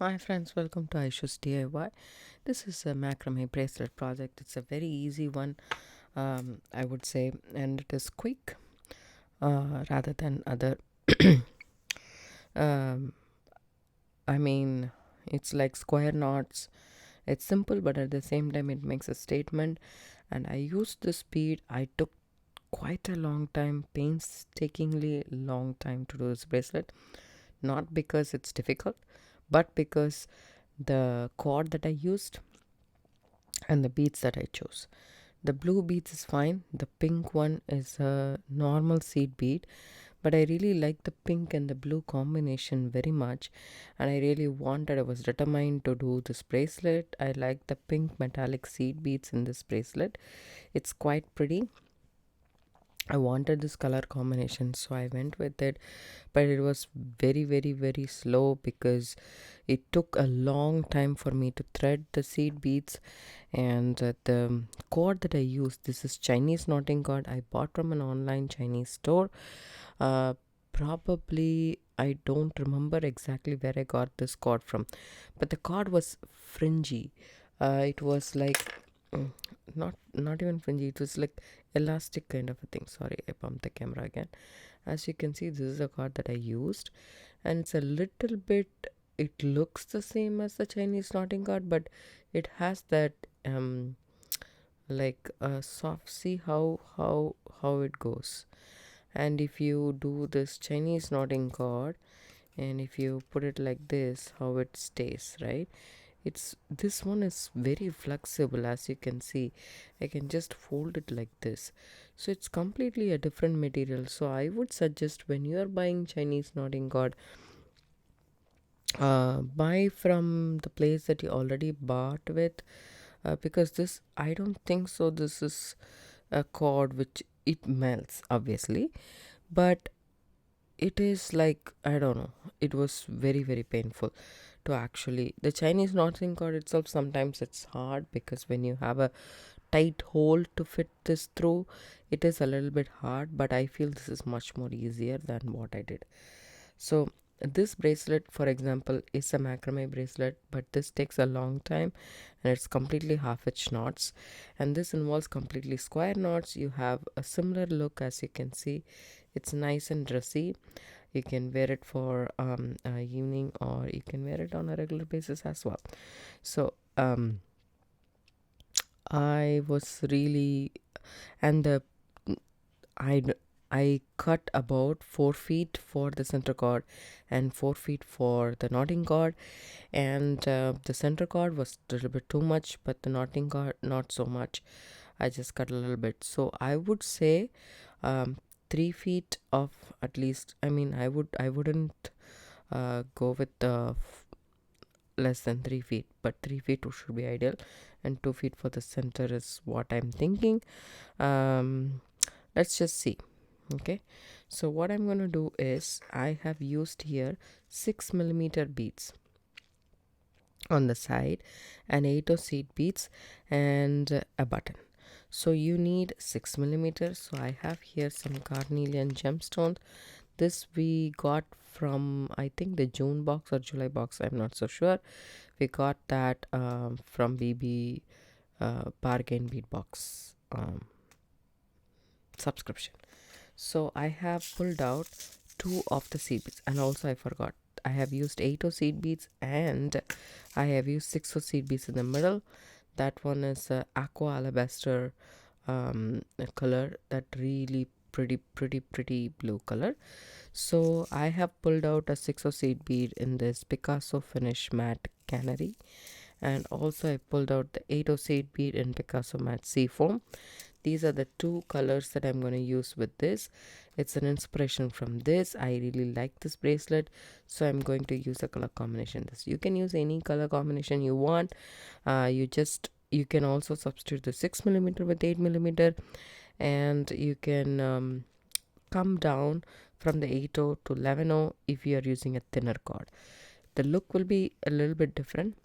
Hi friends, welcome to Aishu's DIY. This is a macrame bracelet project. It's a very easy one, I would say, and it is quick rather than other. um, I mean, it's like square knots. It's simple, but at the same time, it makes a statement. And I used this bead. I took quite a long time, painstakingly long time to do this bracelet. Not because it's difficult, but because the cord that I used and the beads that I chose. The blue beads is fine. The pink one is a normal seed bead, but I really like the pink and the blue combination very much, and I really wanted. I was determined to do this bracelet. I like the pink metallic seed beads in this bracelet. It's quite pretty. I wanted this color combination, so I went with it, but it was very, very, very slow because it took a long time for me to thread the seed beads. And the cord that I used, this is Chinese knotting cord I bought from an online Chinese store. uh, Probably I don't remember exactly where I got this cord from, but the cord was fringy. It was like mm, not even fringy, it was like elastic kind of a thing. Sorry, I bumped the camera again. As you can see, this is a cord that I used, and it's a little bit, it looks the same as the Chinese knotting cord, but it has that like soft, see how it goes. And if you do this Chinese knotting cord, and if you put it like this, how it stays, right? It's, this one is very flexible. As you can see, I can just fold it like this, so it's completely a different material. So I would suggest, when you are buying Chinese knotting cord, buy from the place that you already bought with, because this, I don't think so this is a cord which it melts, obviously, but it is like, I don't know, it was very, very painful to actually, the Chinese knotting cord itself, sometimes it's hard because when you have a tight hole to fit this through, it is a little bit hard, but I feel this is much more easier than what I did. So this bracelet, for example, is a macrame bracelet, but this takes a long time, and it's completely half inch knots, and this involves completely square knots. You have a similar look, as you can see. It's nice and dressy. You can wear it for evening, or you can wear it on a regular basis as well. So I was really, and the I I cut about 4 feet for the center cord and 4 feet for the knotting cord, and the center cord was a little bit too much, but the knotting cord not so much. I just cut a little bit. So I would say, 3 feet of, at least. I mean, I wouldn't go with the less than 3 feet, but 3 feet should be ideal, and 2 feet for the center is what I'm thinking. Um, let's just see. Okay, so what I'm going to do is, I have used here 6 millimeter beads on the side, and 8 of seed beads, and a button. So you need 6 millimeters. So I have here some Carnelian gemstones. This we got from, I think, the June box or July box, I'm not so sure. We got that from BB bargain bead box subscription. So I have pulled out 2 of the seed beads, and also I forgot, I have used 8 of seed beads, and I have used 6 of seed beads in the middle. That one is aqua alabaster color, that really pretty blue color. So I have pulled out a 6 of seed bead in this Picasso finish matte canary, and also I pulled out the 8 of seed bead in Picasso matte seafoam. These are the 2 colors that I'm going to use with this. It's an inspiration from this. I really like this bracelet, so I'm going to use a color combination. This, you can use any color combination you want. You can also substitute the 6 millimeter with 8 millimeter, and you can come down from the 8.0 to 11.0 if you are using a thinner cord. The look will be a little bit different,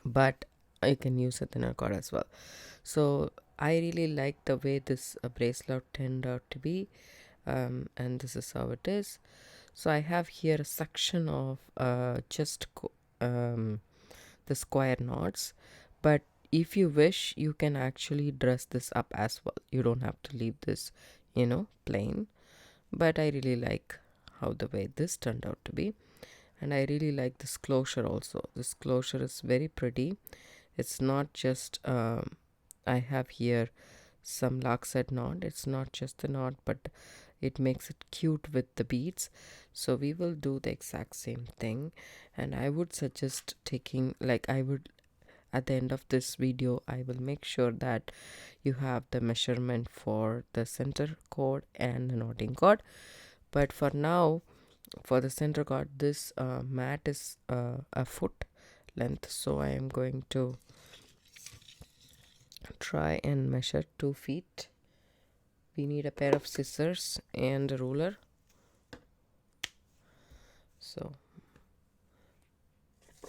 but you can use a thinner cord as well. So I really like the way this bracelet turned out to be, and this is how it is. So I have here a section of just the square knots. But if you wish, you can actually dress this up as well. You don't have to leave this, plain. But I really like how the way this turned out to be. And I really like this closure also. This closure is very pretty. It's not just I have here some lockside knot. It's not just the knot, but it makes it cute with the beads. So we will do the exact same thing. And I would suggest taking, like, I would, at the end of this video, I will make sure that you have the measurement for the center cord and the knotting cord. But for now, for the center cord, this mat is a foot length, so I am going to try and measure 2 feet. We need a pair of scissors and a ruler. So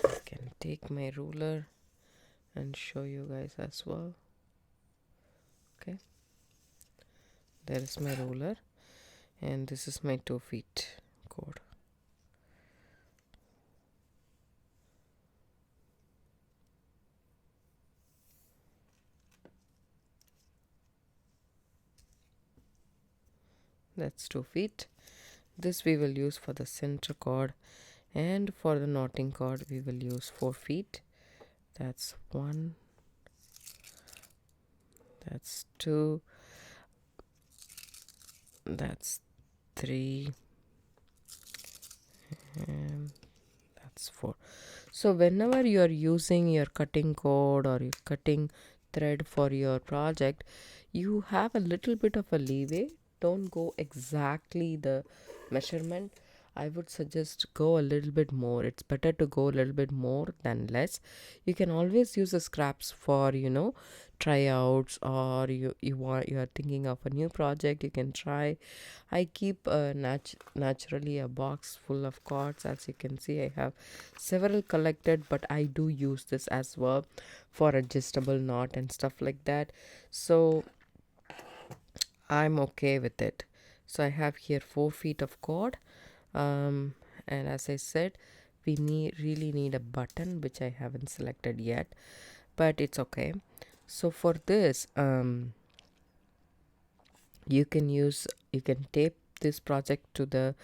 I can take my ruler and show you guys as well. Okay, there is my ruler, and this is my 2 feet cord. That's 2 feet. This we will use for the center cord, and for the knotting cord we will use 4 feet. That's 1, that's 2, that's 3, and that's 4. So whenever you are using your cutting cord or your cutting thread for your project, you have a little bit of a leeway. Don't go exactly the measurement. I would suggest go a little bit more. It's better to go a little bit more than less. You can always use the scraps for tryouts, or you are thinking of a new project, you can try. I keep naturally a box full of cords. As you can see, I have several collected, but I do use this as well for adjustable knot and stuff like that. So I'm okay with it. So I have here 4 feet of cord, and as I said, we really need a button, which I haven't selected yet, but it's okay. So for this, you can tape this project to the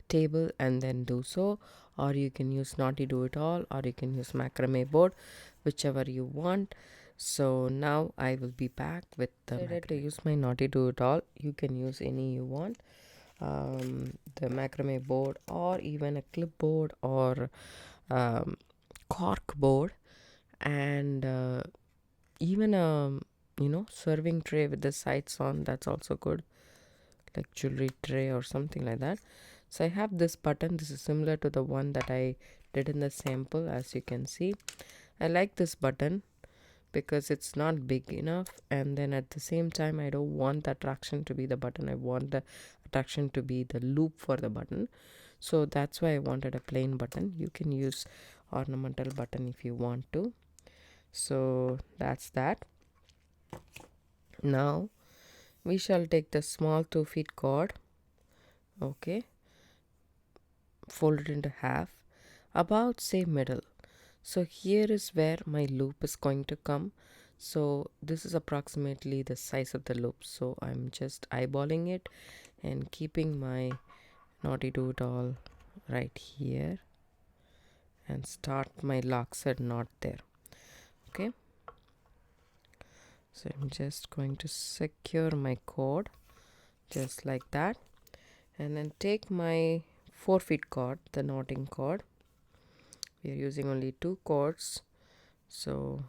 table and then do so, or you can use Naughty Do It All, or you can use Macrame board, whichever you want. So now I will be back with the macrame. To use my Naughty Do It All, you can use any you want, the macrame board, or even a clipboard, or cork board, and even a serving tray with the sides on. That's also good, like jewelry tray or something like that. So I have this button. This is similar to the one that I did in the sample. As you can see, I like this button because it's not big enough, and then at the same time I don't want the attraction to be the button. I want the attraction to be the loop for the button. So that's why I wanted a plain button. You can use ornamental button if you want to. So that's that. Now we shall take the small 2 feet cord, okay, fold it into half, about say middle. So here is where my loop is going to come. So this is approximately the size of the loop. So I'm just eyeballing it and keeping my Naughty Do It All right here, and start my lockside knot there. Okay, so I'm just going to secure my cord just like that, and then take my 4 feet cord, the knotting cord. We are using only 2 cords, so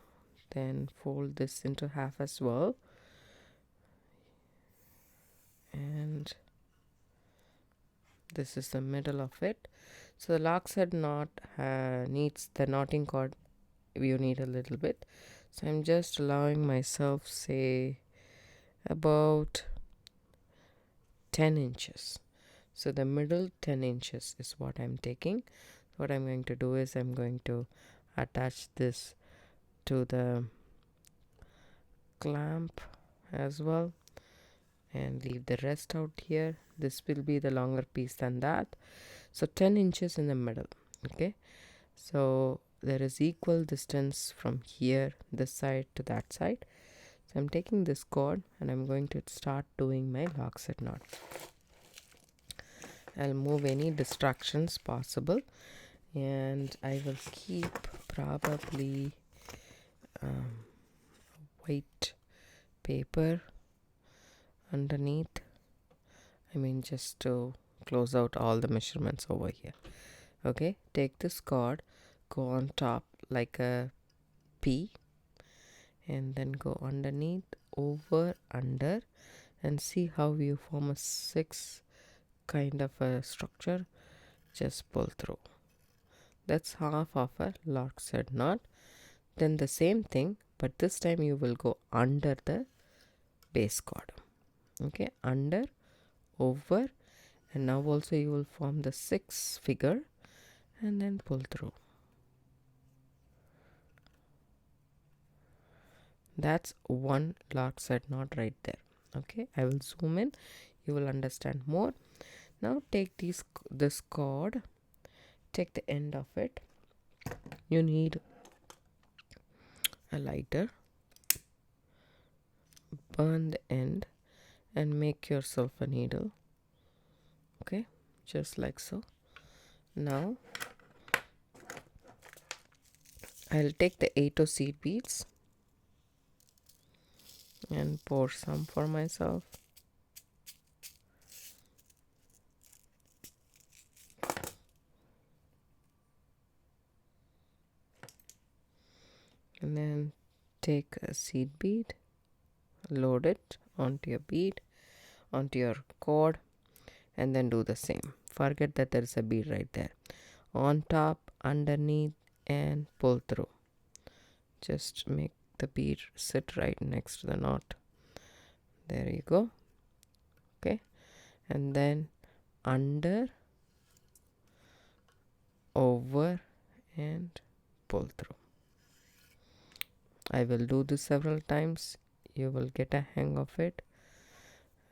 then fold this into half as well, and this is the middle of it. So the lockside knot needs the knotting cord, you need a little bit. So I'm just allowing myself, say, about 10 inches. So the middle 10 inches is what I'm taking. What I'm going to do is I'm going to attach this to the clamp as well, and leave the rest out here. This will be the longer piece than that. So 10 inches in the middle. Okay, so there is equal distance from here, this side to that side. So I'm taking this cord and I'm going to start doing my lock set knot. I'll move any distractions possible, and I will keep probably white paper underneath. I mean, just to close out all the measurements over here. Okay, take this cord, go on top like a P, and then go underneath, over, under, and see how you form a 6 kind of a structure. Just pull through. That's half of a lock set knot. Then the same thing, but this time you will go under the base cord. Okay, under, over, and now also you will form the 6 figure and then pull through. That's one lock set knot right there. Okay, I will zoom in, you will understand more. Now take this cord, take the end of it. You need a lighter, burn the end and make yourself a needle. Okay, just like so. Now I'll take the 8 seed beads and pour some for myself. And then take a seed bead, load it onto your bead, onto your cord, and then do the same. Forget that there is a bead right there. On top, underneath, and pull through. Just make the bead sit right next to the knot. There you go. Okay, and then under, over, and pull through. I will do this several times. You will get a hang of it.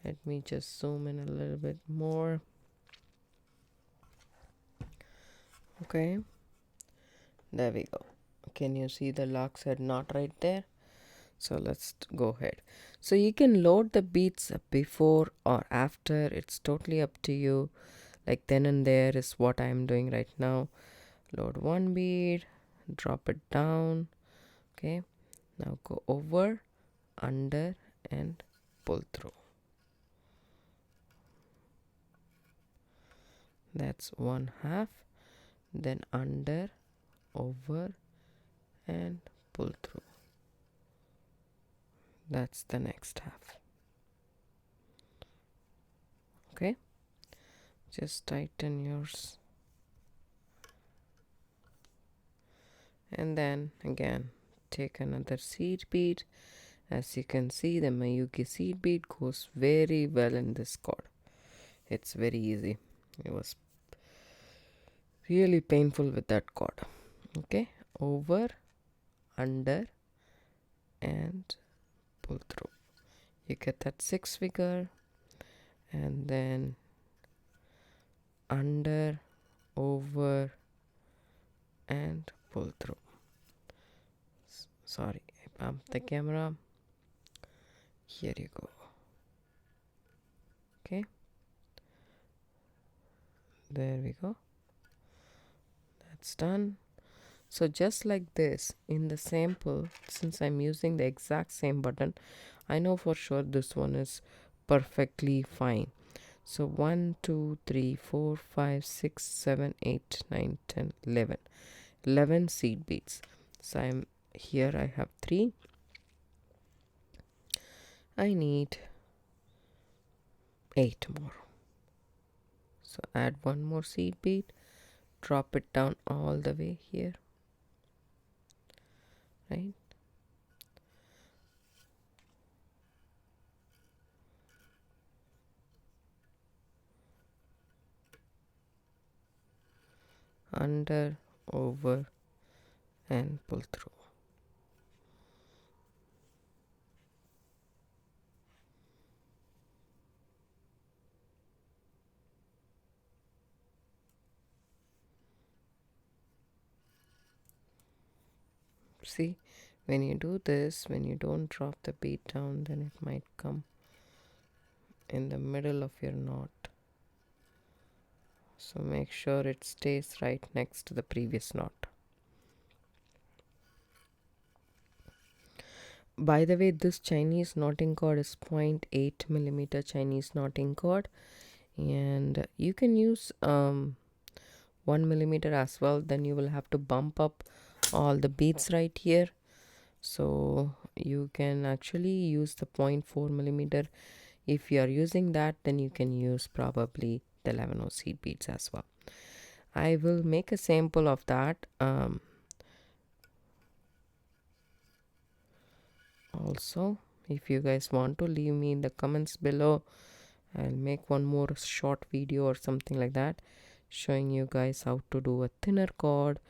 Let me just zoom in a little bit more. Okay, there we go. Can you see the lock set knot right there? So let's go ahead. So you can load the beads before or after. It's totally up to you. Like then and there is what I'm doing right now. Load one bead, drop it down. Okay, now go over, under, and pull through. That's one half. Then under, over, and pull through. That's the next half. Okay, just tighten yours, and then again take another seed bead. As you can see, the Mayuki seed bead goes very well in this cord. It's very easy. It was really painful with that cord. Okay, over, under, and pull through. You get that 6 figure, and then under, over, and pull through. Sorry, I bumped the camera. Here you go. Okay, there we go. That's done. So just like this in the sample, since I'm using the exact same button, I know for sure this one is perfectly fine. So 1 2 3 4 5 6 7 8 9 10 11 seed beads. So I'm here, I have 3. I need 8 more. So add one more seed bead, drop it down all the way here, right? Under, over, and pull through. See, when you do this, when you don't drop the bead down, then it might come in the middle of your knot. So make sure it stays right next to the previous knot. By the way, this Chinese knotting cord is 0.8 millimeter Chinese knotting cord, and you can use 1 millimeter as well. Then you will have to bump up all the beads right here. So you can actually use the 0.4 millimeter. If you are using that, then you can use probably the 11 seed beads as well. I will make a sample of that. Also, if you guys want to, leave me in the comments below. I'll make one more short video or something like that, showing you guys how to do a thinner cord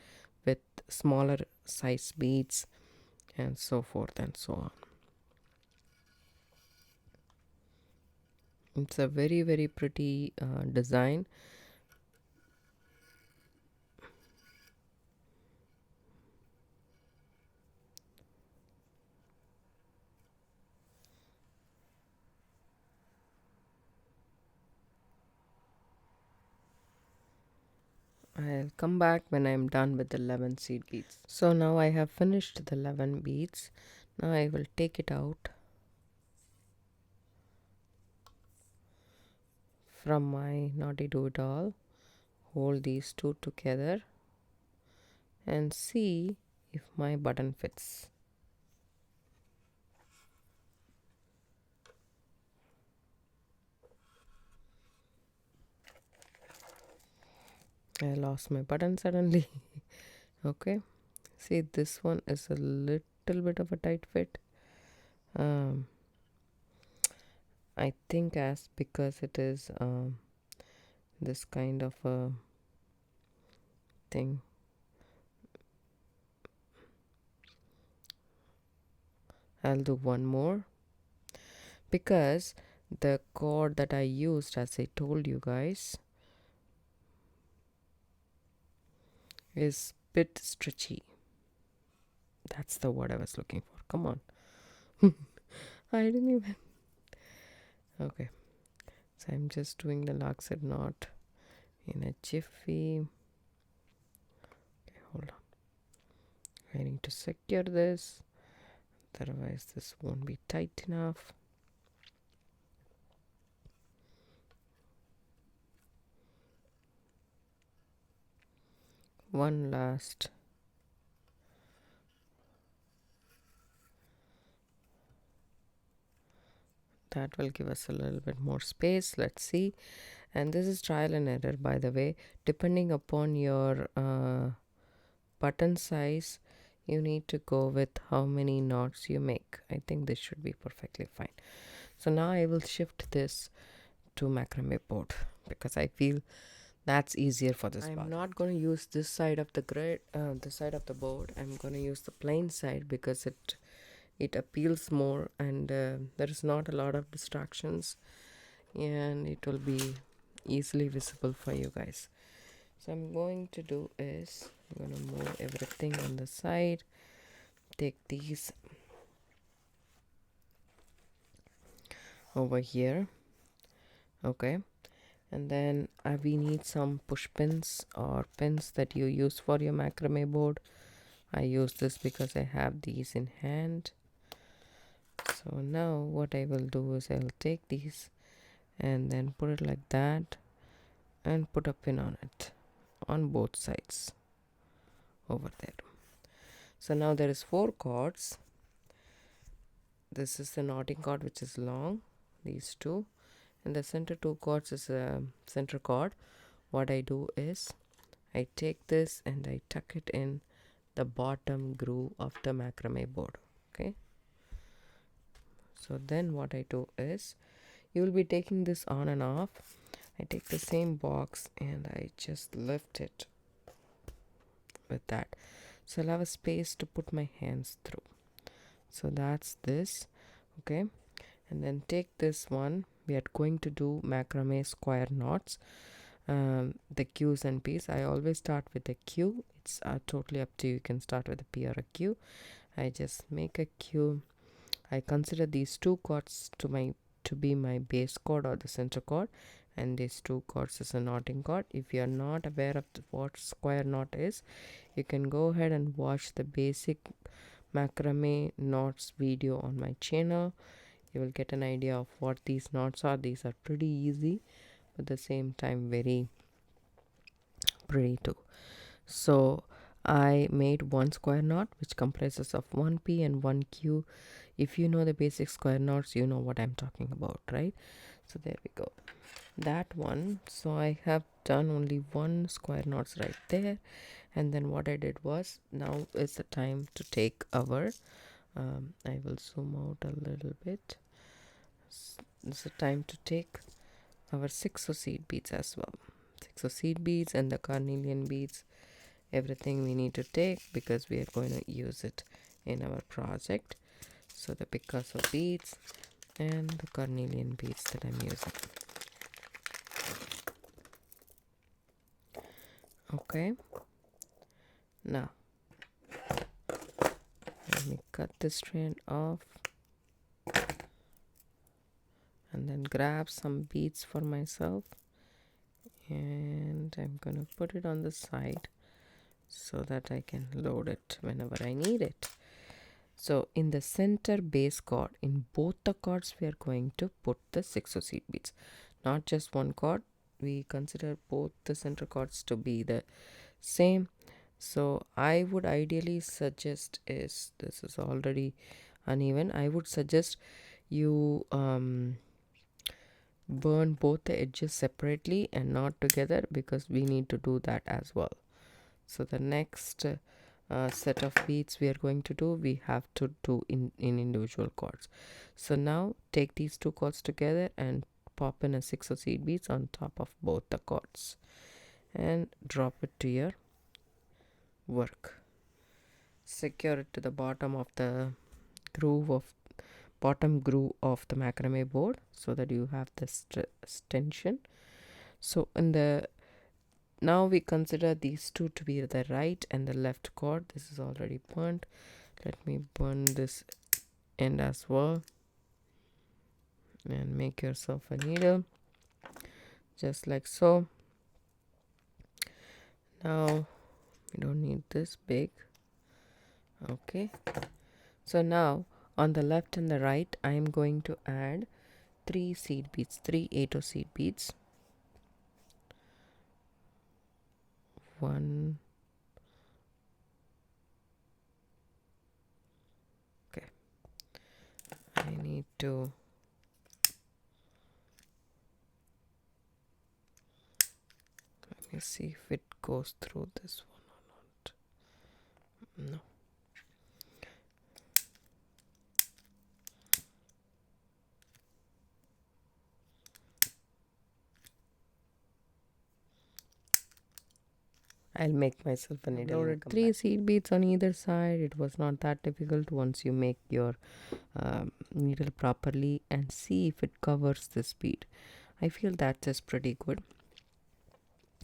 with smaller size beads and so forth and so on. It's a very pretty design. I'll come back when I'm done with the 11 seed beads. So now I have finished the 11 beads. Now I will take it out from my naughty do-it-all, hold these two together and see if my button fits. I lost my button suddenly. Okay, see, this one is a little bit of a tight fit. I think as because it is this kind of a thing. I'll do one more because the cord that I used, as I told you guys, is bit stretchy. That's the word I was looking for. Come on. I didn't even. Okay, so I'm just doing the lockside knot in a jiffy. Okay, hold on. I need to secure this, otherwise this won't be tight enough. One last. That will give us a little bit more space. Let's see. And this is trial and error, by the way. Depending upon your button size, you need to go with how many knots you make. I think this should be perfectly fine. So now I will shift this to macrame board because I feel that's easier for this. I'm not going to use this side of the grid, the side of the board. I'm going to use the plain side because it appeals more, and there is not a lot of distractions, and it will be easily visible for you guys. So I'm going to do is I'm going to move everything on the side, take these over here, okay, and then we need some push pins or pins that you use for your macrame board. I use this because I have these in hand. So now what I will do is I will take these and then put it like that and put a pin on it on both sides over there. So now there is 4 cords. This is the knotting cord which is long, these two, and the center 2 cords is a center cord. What I do is I take this and I tuck it in the bottom groove of the macrame board. Okay, so then what I do is, you will be taking this on and off. I take the same box and I just lift it with that, so I'll have a space to put my hands through. So that's this. Okay, and then take this one. We are going to do macrame square knots, the Q's and P's. I always start with the Q. it's totally up to you. You can start with a P or a Q. I just make a Q. I consider these two chords to be my base chord or the center chord, and these two chords is a knotting chord. If you are not aware of what square knot is, you can go ahead and watch the basic macrame knots video on my channel. You will get an idea of what these knots are. These are pretty easy, but at the same time very pretty too. So I made one square knot which comprises of one P and one Q. If you know the basic square knots, you know what I'm talking about, right? So there we go, that one. So I have done only one square knots right there, and then what I did was, now is the time to take our I will zoom out a little bit. It's the time to take our 6 seed beads as well. 6 seed beads and the carnelian beads, everything we need to take because we are going to use it in our project. So the Picasso beads and the carnelian beads that I'm using. Okay, now let me cut this strand off and then grab some beads for myself, and I'm gonna put it on the side so that I can load it whenever I need it. So in the center base chord, in both the chords, we are going to put the 6 seed beads, not just one chord. We consider both the center chords to be the same. So I would ideally suggest, is this is already uneven, I would suggest you burn both the edges separately and not together, because we need to do that as well. So the next set of beads we are going to do, we have to do in individual chords. So now take these two chords together and pop in a 6 seed beads on top of both the chords and drop it to your work. Secure it to the bottom of the bottom groove of the macrame board so that you have this tension. So now we consider these two to be the right and the left chord. This is already burnt. Let me burn this end as well and make yourself a needle just like so. Now we don't need this big. Okay, so now on the left and the right, I am going to add 3 seed beads, 3 8 seed beads. 1, okay, I need to let me see if it goes through this one or not. No. I'll make myself a needle. Loaded 3 seed beads on either side. It was not that difficult once you make your needle properly and see if it covers this bead. I feel that is pretty good.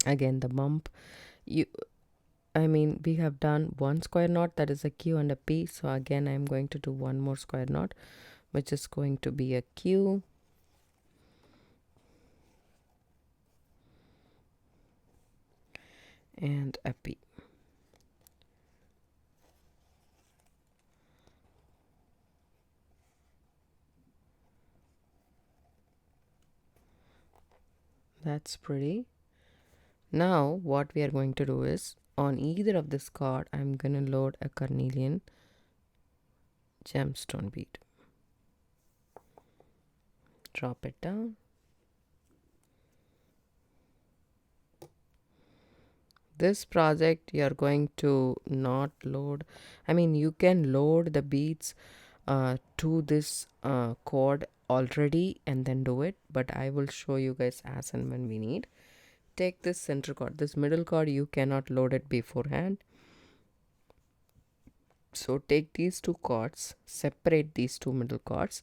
Again, the bump, we have done one square knot, that is a Q and a P. So again, I'm going to do one more square knot, which is going to be a Q. And a P. That's pretty. Now what we are going to do is, on either of this card, I'm going to load a carnelian gemstone bead. Drop it down. This project you are going to not load, you can load the beads to this cord already and then do it, but I will show you guys as and when we need. Take this center cord, this middle cord, you cannot load it beforehand. So take these two cords, separate these two middle cords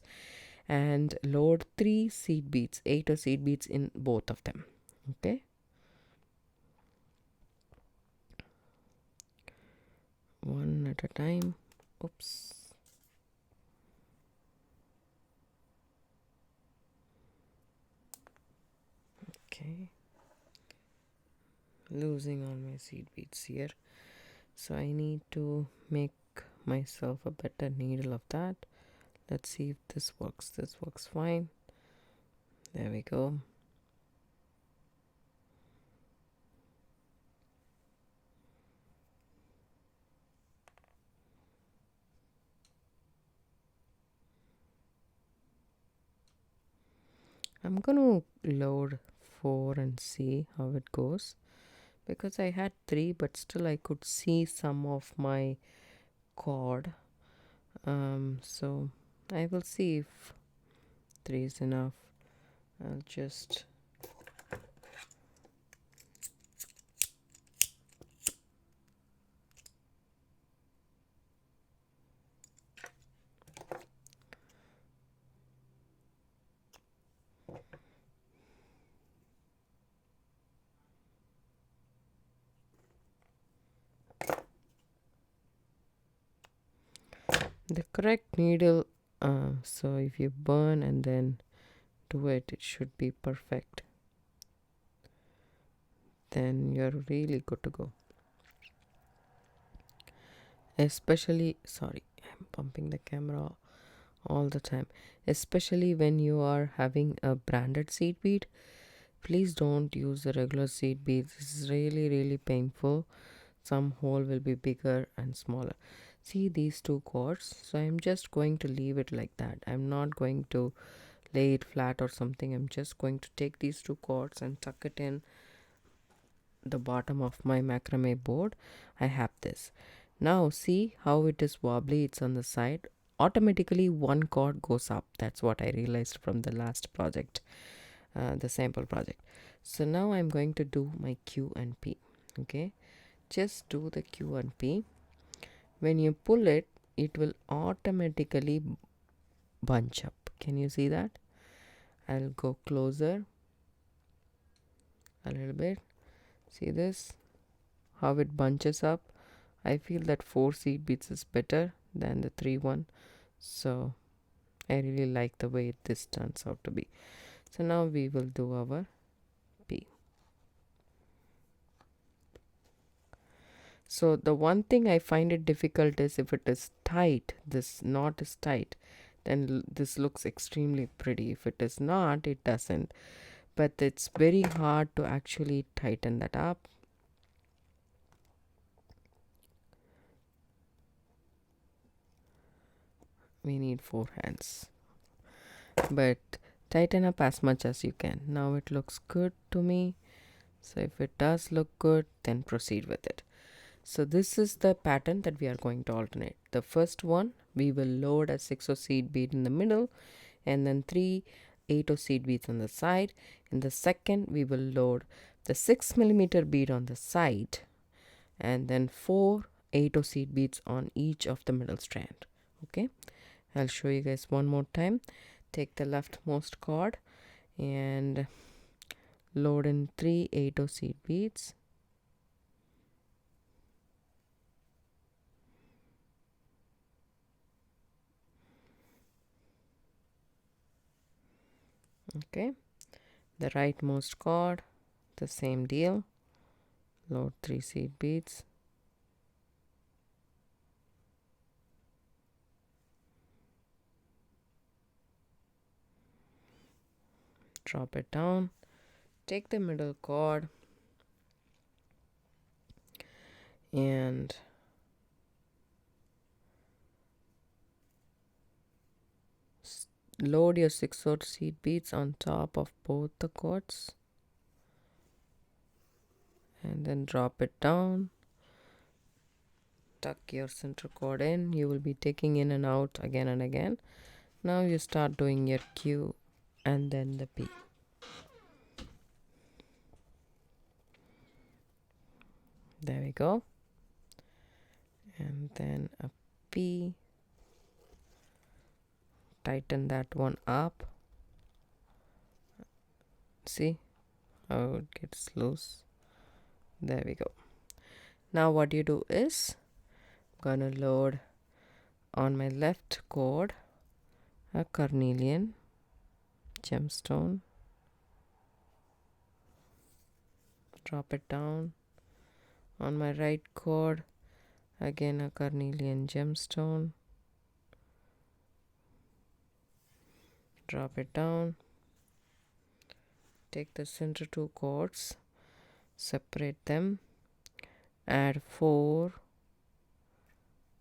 and load 3 seed beads, 8 seed beads in both of them. Okay, at a time. Oops. Okay. Losing all my seed beads here. So I need to make myself a better needle of that. Let's see if this works. This works fine. There we go. I'm gonna load 4 and see how it goes, because I had 3 but still I could see some of my cord. So I will see if 3 is enough. I'll just the correct needle. So if you burn and then do it, it should be perfect. Then you're really good to go. Especially, sorry, I'm bumping the camera all the time. Especially when you are having a branded seed bead, please don't use the regular seed beads. It's really painful. Some hole will be bigger and smaller. See these 2 cords? So I'm just going to leave it like that. I'm not going to lay it flat or something. I'm just going to take these 2 cords and tuck it in the bottom of my macrame board. I have this. Now see how it is wobbly. It's on the side. Automatically 1 cord goes up. That's what I realized from the last project, the sample project. So now I'm going to do my Q and P. Okay, just do the Q and P. When you pull it, it will automatically bunch up. Can you see that? I'll go closer a little bit. See this? How it bunches up? I feel that 4 seed beads is better than the 3 one. So I really like the way this turns out to be. So now we will do our P. So the one thing I find it difficult is if it is tight, this knot is tight, then this looks extremely pretty. If it is not, it doesn't. But it's very hard to actually tighten that up. We need 4 hands. But tighten up as much as you can. Now it looks good to me. So if it does look good, then proceed with it. So this is the pattern that we are going to alternate. The first one, we will load a 6-0 seed bead in the middle and then 3 8-0 seed beads on the side. In the second, we will load the 6mm bead on the side and then 4 8-0 seed beads on each of the middle strand. Okay, I'll show you guys one more time. Take the leftmost cord and load in 3 8-0 seed beads. Okay, the rightmost cord, the same deal. Load 3 seed beads. Drop it down. Take the middle cord and load your 6-0 seed beads on top of both the cords and then drop it down. Tuck your center cord in. You will be taking in and out again and again. Now you start doing your Q and then the P. There we go. And then a P. Tighten that one up. See how it gets loose. There we go. Now what you do is Gonna load on my left cord a carnelian gemstone, drop it down. On my right cord, again a carnelian gemstone, drop it down. Take the center two cords, separate them, add 4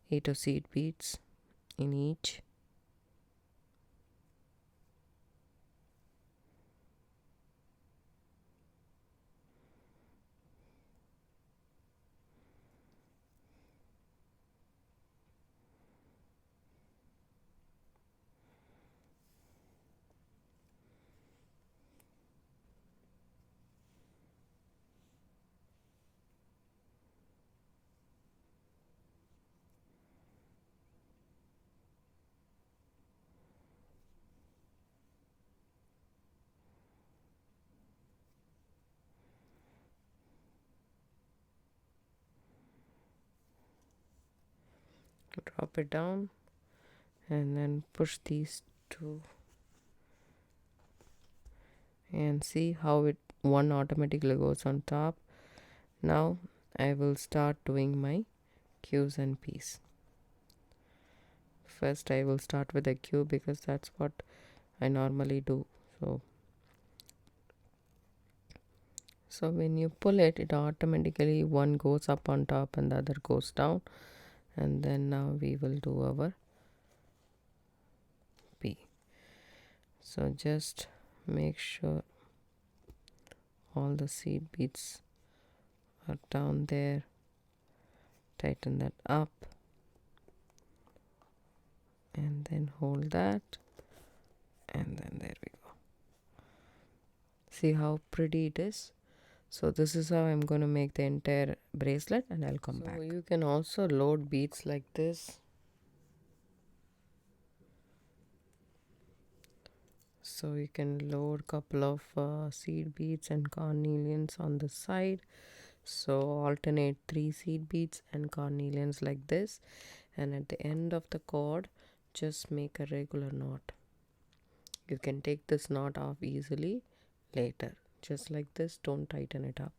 8 seed beads in each. Drop it down and then push these two and see how it one automatically goes on top. Now I will start doing my Q's and P's. First I will start with a Q because that's what I normally do. So when you pull it, it automatically one goes up on top and the other goes down. And then now we will do our P. So just make sure all the seed beads are down there. Tighten that up and then hold that, and then there we go. See how pretty it is? So this is how I'm going to make the entire bracelet, and I'll come back. So you can also load beads like this. So you can load couple of seed beads and carnelians on the side. So alternate 3 seed beads and carnelians like this, and at the end of the cord just make a regular knot. You can take this knot off easily later, just like this. Don't tighten it up.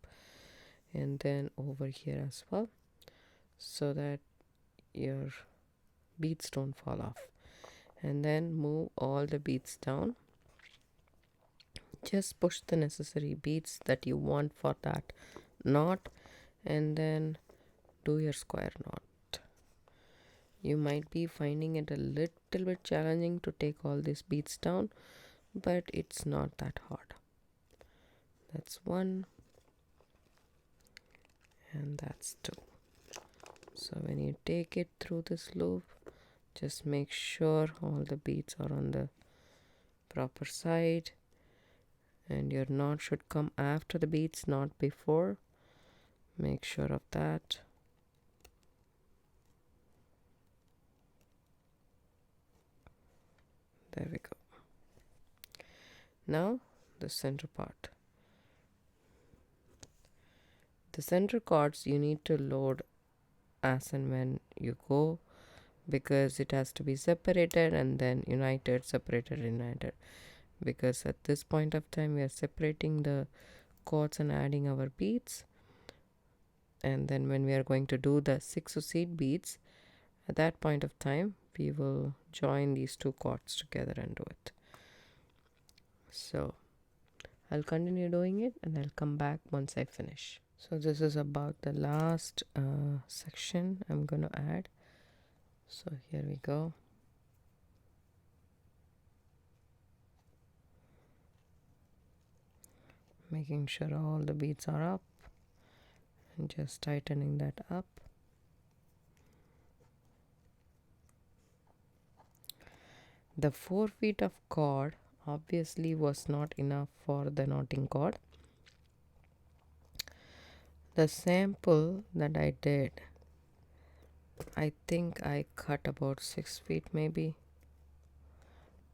And then over here as well, so that your beads don't fall off. And then move all the beads down. Just push the necessary beads that you want for that knot, and then do your square knot. You might be finding it a little bit challenging to take all these beads down, but it's not that hard. That's 1 and that's 2. So when you take it through this loop, just make sure all the beads are on the proper side, and your knot should come after the beads, not before. Make sure of that. There we go. Now the center part. The center cords you need to load as and when you go, because it has to be separated and then united, separated, united. Because at this point of time we are separating the cords and adding our beads, and then when we are going to do the 6 seed beads, at that point of time we will join these 2 cords together and do it. So I'll continue doing it and I'll come back once I finish. So this is about the last section I'm going to add. So here we go. Making sure all the beads are up and just tightening that up. The 4 feet of cord obviously was not enough for the knotting cord. The sample that I did, I think I cut about 6 feet maybe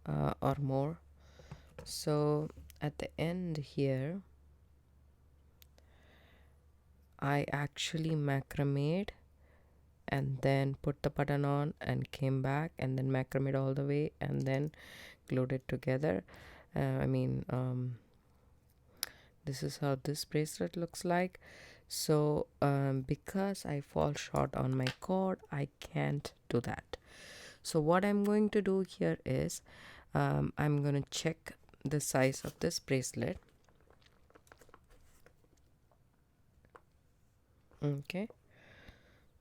or more. So at the end here I actually macrameed and then put the button on and came back and then macrame it all the way and then glued it together. This is how this bracelet looks like. So because I fall short on my cord, I can't do that. So what I'm going to do here is I'm going to check the size of this bracelet. Okay,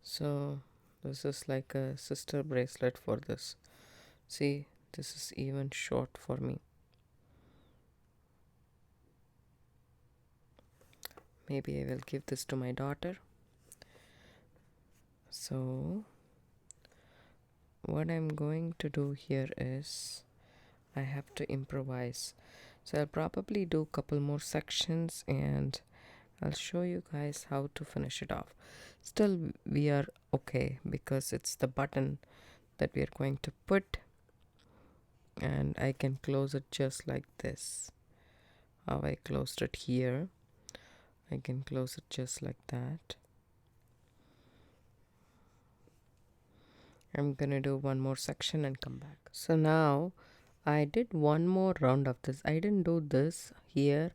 so this is like a sister bracelet for this. See, this is even short for me. Maybe I will give this to my daughter. So what I'm going to do here is I have to improvise. So I'll probably do a couple more sections and I'll show you guys how to finish it off. Still we are okay because it's the button that we are going to put, and I can close it just like this. How I closed it here, I can close it just like that. I'm gonna do one more section and come back. So now I did one more round of this. I didn't do this here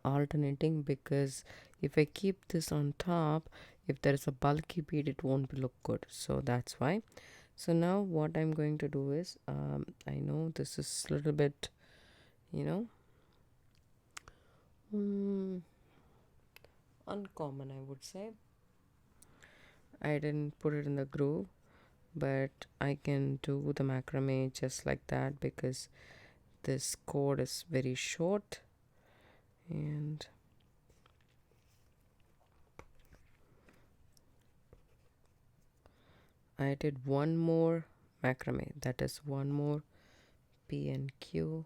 alternating, because if I keep this on top, if there is a bulky bead, it won't look good. So that's why. So now what I'm going to do is I know this is a little bit, uncommon, I would say. I didn't put it in the groove, but I can do the macrame just like that because this cord is very short. And I did one more macrame, that is one more P and Q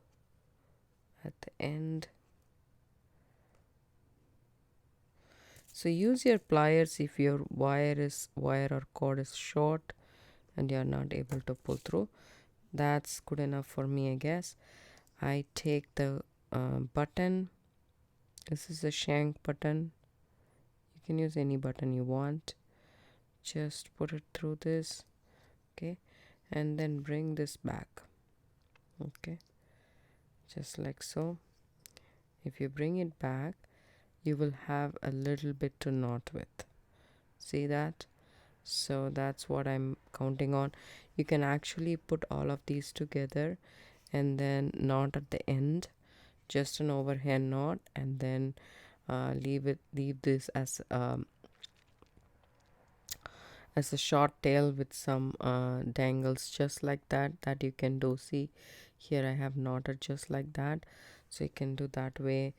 at the end. So use your pliers if your wire or cord is short and you're not able to pull through. That's good enough for me, I guess. I take the button. This is a shank button. You can use any button you want. Just put it through this, okay, and then bring this back, okay, just like so. If you bring it back, you will have a little bit to knot with. See that? So that's what I'm counting on. You can actually put all of these together and then knot at the end, just an overhand knot, and then leave this as a short tail with some dangles just like that you can do. See, here I have knotted just like that, so you can do that way.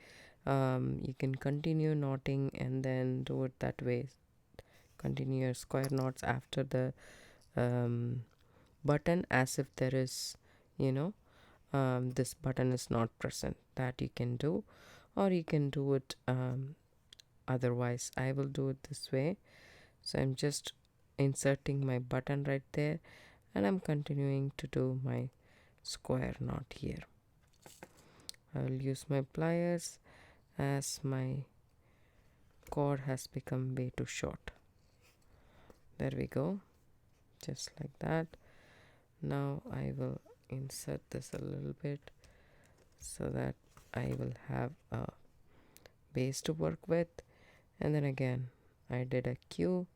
You can continue knotting and then do it that way. Continue your square knots after the button as if there is, this button is not present. That you can do, or you can do it otherwise. I will do it this way. So I'm just inserting my button right there, and I'm continuing to do my square knot here. I will use my pliers as my cord has become way too short. There we go, just like that. Now I will insert this a little bit so that I will have a base to work with, and then again I did a Q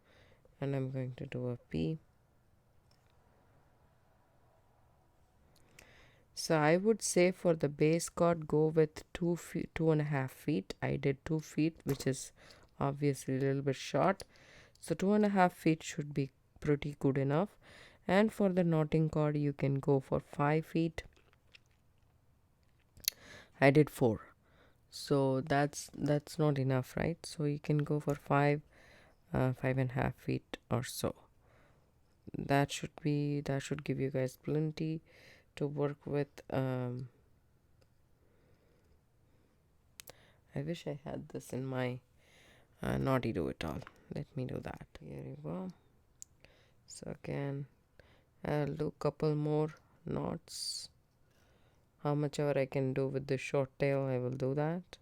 and I'm going to do a P. So I would say for the base cord, go with 2.5 feet. I did 2 feet, which is obviously a little bit short. So 2.5 feet should be pretty good enough. And for the knotting cord, you can go for 5 feet. I did 4. So that's not enough, right? So you can go for 5.5 feet or so. That should give you guys plenty to work with. I wish I had this in my naughty do it all. Let me do that. Here you go. So again, I'll do a couple more knots. How much ever I can do with the short tail, I will do that.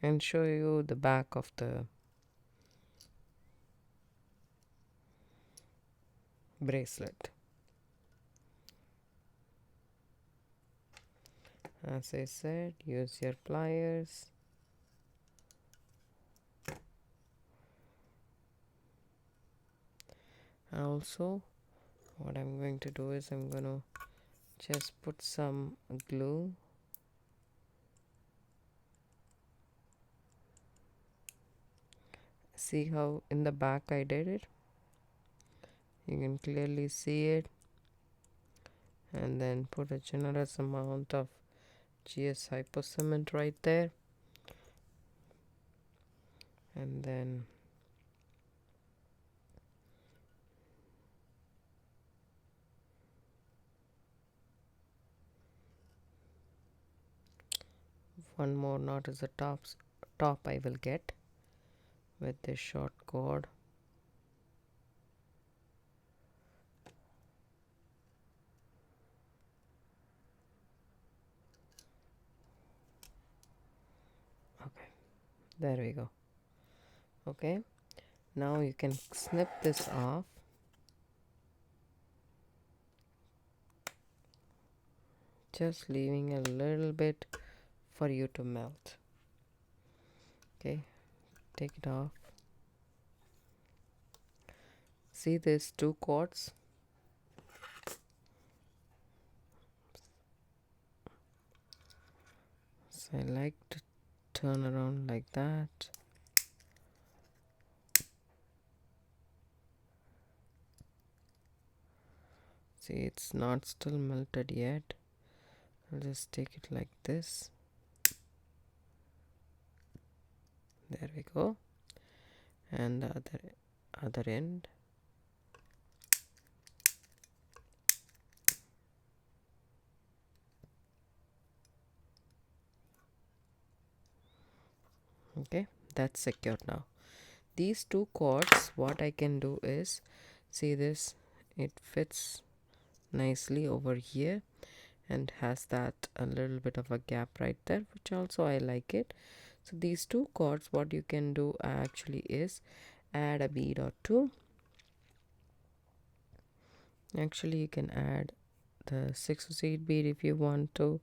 and show you the back of the bracelet. As I said, use your pliers. Also, what I'm going to do is I'm going to just put some glue. See how in the back I did it? You can clearly see it. And then put a generous amount of GS hypo cement right there. And then one more knot is the top I will get with this short cord. Okay, there we go. Okay, now you can snip this off. Just leaving a little bit for you to melt. Okay, take it off. See these two cords? So I like to turn around like that. See, it's not still melted yet. I'll just take it like this. There we go. And the other end. Okay, that's secured now. These two cords, what I can do is, see this, it fits nicely over here and has that a little bit of a gap right there, which also I like it. So these two cords, what you can do actually is add a bead or two. Actually you can add the 6 seed bead if you want to,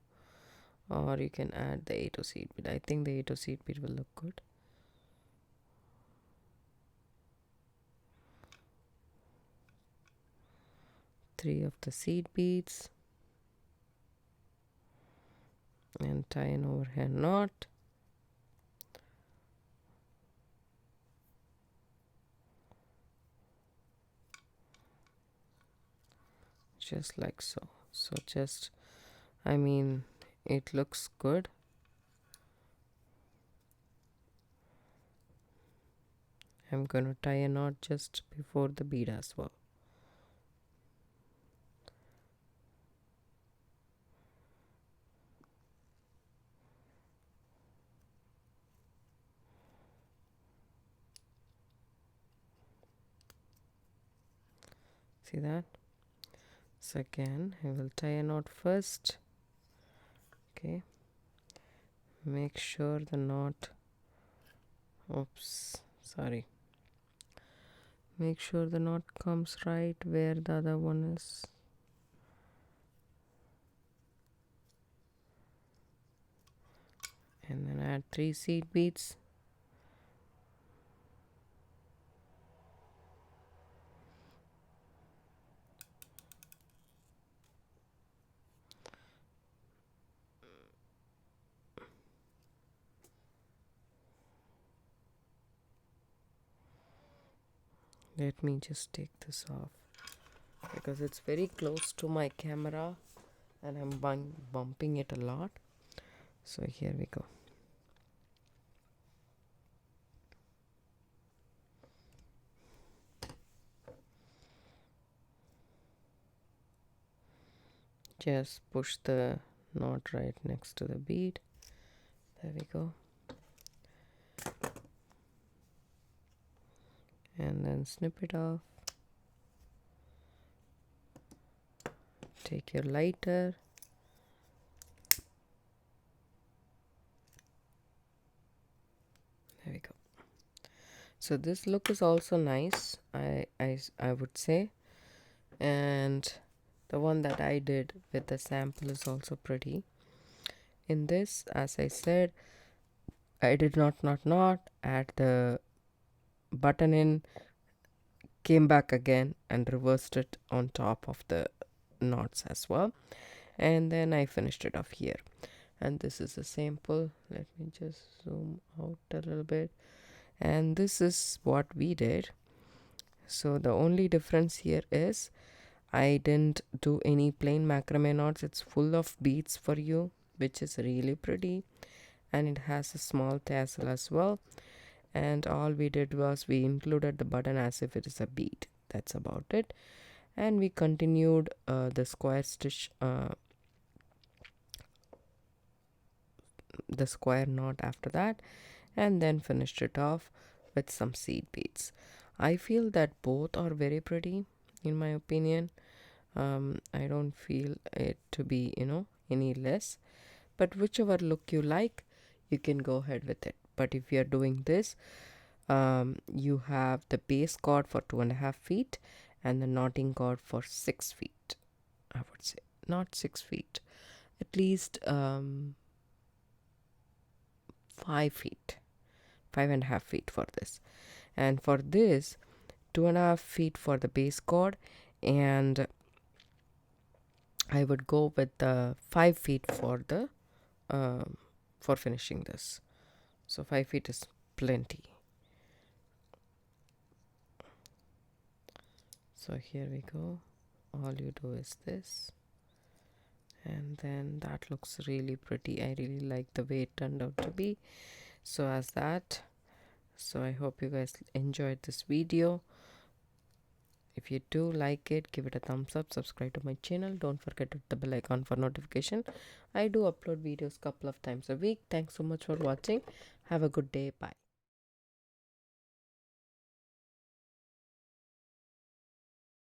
or you can add the 8 seed bead. I think the 8 seed bead will look good. Three of the seed beads and tie an overhand knot. Just like so. So just, I mean, it looks good. I'm going to tie a knot just before the bead as well. See that? So again, I will tie a knot first. Okay. Make sure the knot, oops, sorry. Make sure the knot comes right where the other one is. And then add 3 seed beads. Let me just take this off because it's very close to my camera and I'm bumping it a lot. So here we go. Just push the knot right next to the bead. There we go. And then snip it off. Take your lighter. So this look is also nice, I would say. And the one that I did with the sample is also pretty. In this, as I said, I did not add the button in, came back again and reversed it on top of the knots as well, and then I finished it off here. And this is a sample. Let me just zoom out a little bit. And this is what we did. So the only difference here is I didn't do any plain macrame knots. It's full of beads for you, which is really pretty, and it has a small tassel as well. And all we did was we included the button as if it is a bead. That's about it. And we continued the square stitch, the square knot after that, and then finished it off with some seed beads. I feel that both are very pretty, in my opinion. I don't feel it to be, any less. But whichever look you like, you can go ahead with it. But if you're doing this, you have the base cord for 2.5 feet and the knotting cord for 6 feet, I would say. Not 6 feet, at least 5 feet, 5.5 feet for this. And for this, 2.5 feet for the base cord, and I would go with the 5 feet for the for finishing this. So 5 feet is plenty. So here we go. All you do is this, and then that looks really pretty. I really like the way it turned out to be. So as that, so I hope you guys enjoyed this video. If you do like it, give it a thumbs up, subscribe to my channel, don't forget to hit the bell icon for notification. I do upload videos couple of times a week. Thanks so much for watching. Have a good day. Bye.